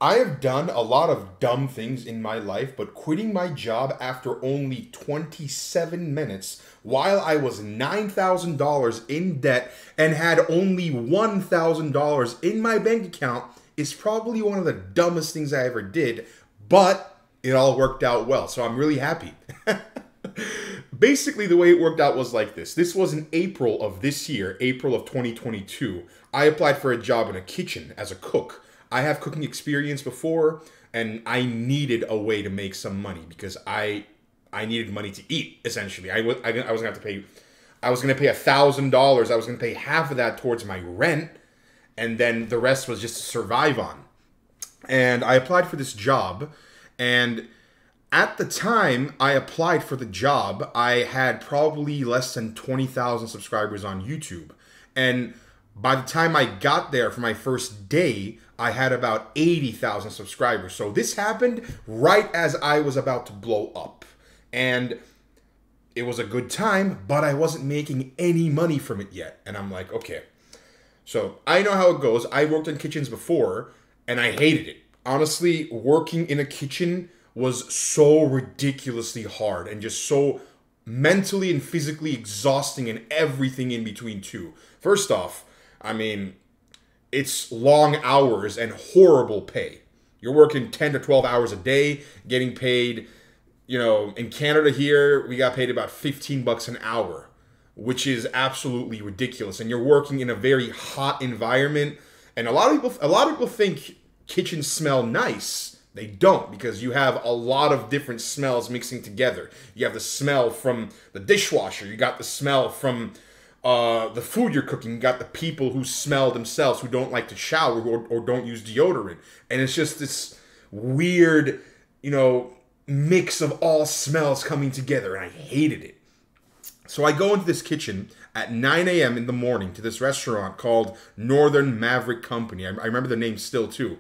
I have done a lot of dumb things in my life, but quitting my job after only 27 minutes while I was $9,000 in debt and had only $1,000 in my bank account is probably one of the dumbest things I ever did, but it all worked out well, so I'm really happy. Basically, the way it worked out was like this. This was in April of this year, April of 2022. I applied for a job in a kitchen as a cook. I have cooking experience before, and I needed a way to make some money because I needed money to eat. Essentially, I was gonna have to pay. I was gonna pay $1,000. I was gonna pay half of that towards my rent, and then the rest was just to survive on. And I applied for this job, and at the time I applied for the job, I had probably less than 20,000 subscribers on YouTube. And by the time I got there for my first day, I had about 80,000 subscribers. So this happened right as I was about to blow up. And it was a good time, but I wasn't making any money from it yet. And I'm like, okay. So I know how it goes. I worked in kitchens before, and I hated it. Honestly, working in a kitchen was so ridiculously hard and just so mentally and physically exhausting and everything in between too. First off, I mean, it's long hours and horrible pay. You're working 10 to 12 hours a day, getting paid, in Canada here, we got paid about 15 bucks an hour, which is absolutely ridiculous. And you're working in a very hot environment. And a lot of people think kitchens smell nice. They don't, because you have a lot of different smells mixing together. You have the smell from the dishwasher. You got the smell from the food you're cooking. You got the people who smell themselves, who don't like to shower or don't use deodorant. And it's just this weird, mix of all smells coming together. And I hated it. So I go into this kitchen at 9 a.m. in the morning to this restaurant called Northern Maverick Company. I remember the name still too.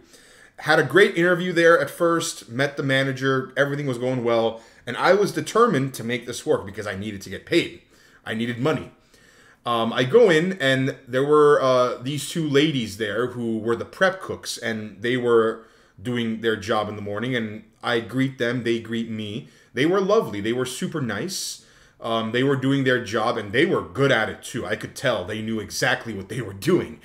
Had a great interview there at first, met the manager, everything was going well, and I was determined to make this work because I needed to get paid. I needed money. I go in, and there were these two ladies there who were the prep cooks, and they were doing their job in the morning, and I greet them, they greet me. They were lovely. They were super nice. They were doing their job, and they were good at it too. I could tell they knew exactly what they were doing.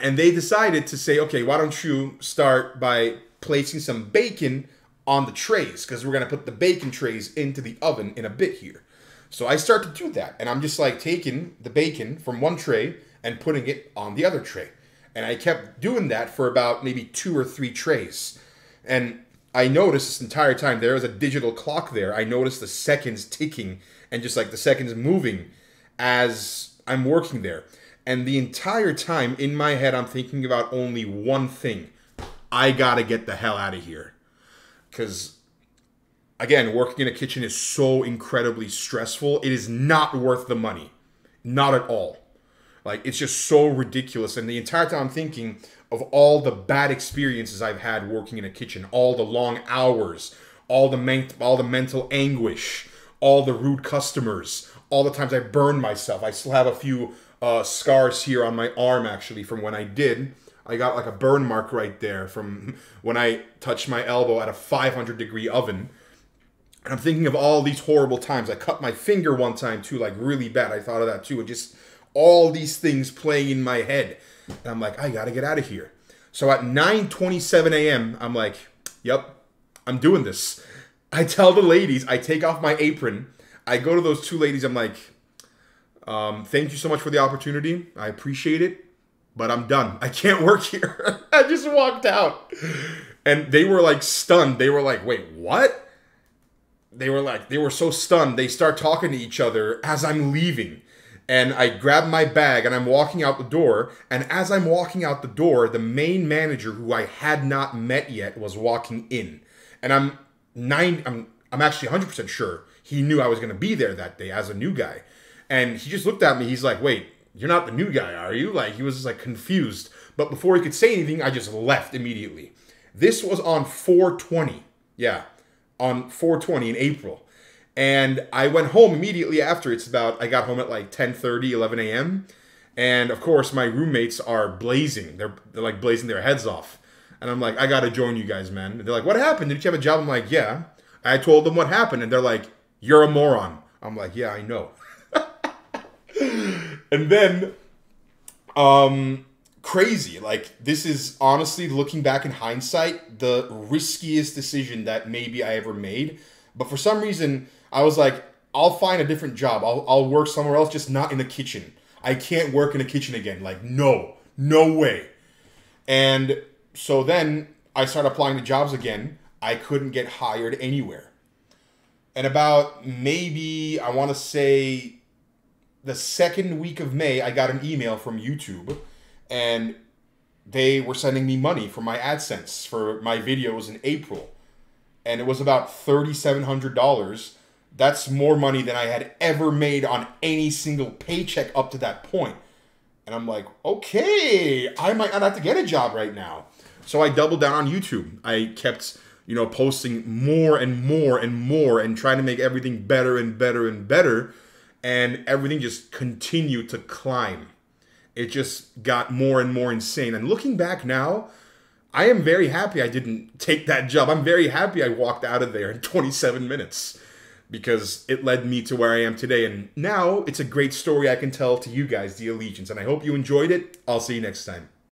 And they decided to say, okay, why don't you start by placing some bacon on the trays? Because we're going to put the bacon trays into the oven in a bit here. So I start to do that. And I'm just like taking the bacon from one tray and putting it on the other tray. And I kept doing that for about maybe 2 or 3 trays. And I noticed this entire time, there was a digital clock there. I noticed the seconds ticking and just like the seconds moving as I'm working there. And the entire time in my head, I'm thinking about only one thing. I gotta get the hell out of here. Because, again, working in a kitchen is so incredibly stressful. It is not worth the money. Not at all. Like, it's just so ridiculous. And the entire time I'm thinking of all the bad experiences I've had working in a kitchen. All the long hours. All the mental anguish. All the rude customers. All the times I burned myself. I still have a few scars here on my arm, actually, from when I did. I got like a burn mark right there from when I touched my elbow at a 500-degree oven. And I'm thinking of all these horrible times. I cut my finger one time too, like really bad. I thought of that too. And just all these things playing in my head. And I'm like, I gotta get out of here. So at 9:27 a.m., I'm like, yep, I'm doing this. I tell the ladies, I take off my apron. I go to those two ladies, I'm like, thank you so much for the opportunity. I appreciate it, but I'm done. I can't work here. I just walked out. And they were like stunned. They were like, wait, what? They were so stunned. They start talking to each other as I'm leaving. And I grab my bag and I'm walking out the door. And as I'm walking out the door, the main manager, who I had not met yet, was walking in. And I'm actually 100% sure he knew I was going to be there that day as a new guy. And he just looked at me. He's like, wait, you're not the new guy, are you? Like, he was just like confused. But before he could say anything, I just left immediately. This was on 4/20. Yeah, on 4/20 in April. And I went home immediately after. I got home at like 10:30, 11 a.m. And of course, my roommates are blazing. They're like blazing their heads off. And I'm like, I gotta join you guys, man. And they're like, what happened? Did you have a job? I'm like, yeah. I told them what happened, and they're like, you're a moron. I'm like, yeah, I know. And then, crazy. Like, this is honestly, looking back in hindsight, the riskiest decision that maybe I ever made. But for some reason, I was like, I'll find a different job. I'll work somewhere else, just not in the kitchen. I can't work in a kitchen again. Like, no way. And so then I started applying to jobs again. I couldn't get hired anywhere. And about maybe, I want to say, the second week of May, I got an email from YouTube, and they were sending me money for my AdSense for my videos in April. And it was about $3,700. That's more money than I had ever made on any single paycheck up to that point. And I'm like, okay, I might not have to get a job right now. So I doubled down on YouTube. I kept, posting more and more and more and trying to make everything better and better and better. And everything just continued to climb. It just got more and more insane. And looking back now, I am very happy I didn't take that job. I'm very happy I walked out of there in 27 minutes because it led me to where I am today. And now it's a great story I can tell to you guys, the Allegiance. And I hope you enjoyed it. I'll see you next time.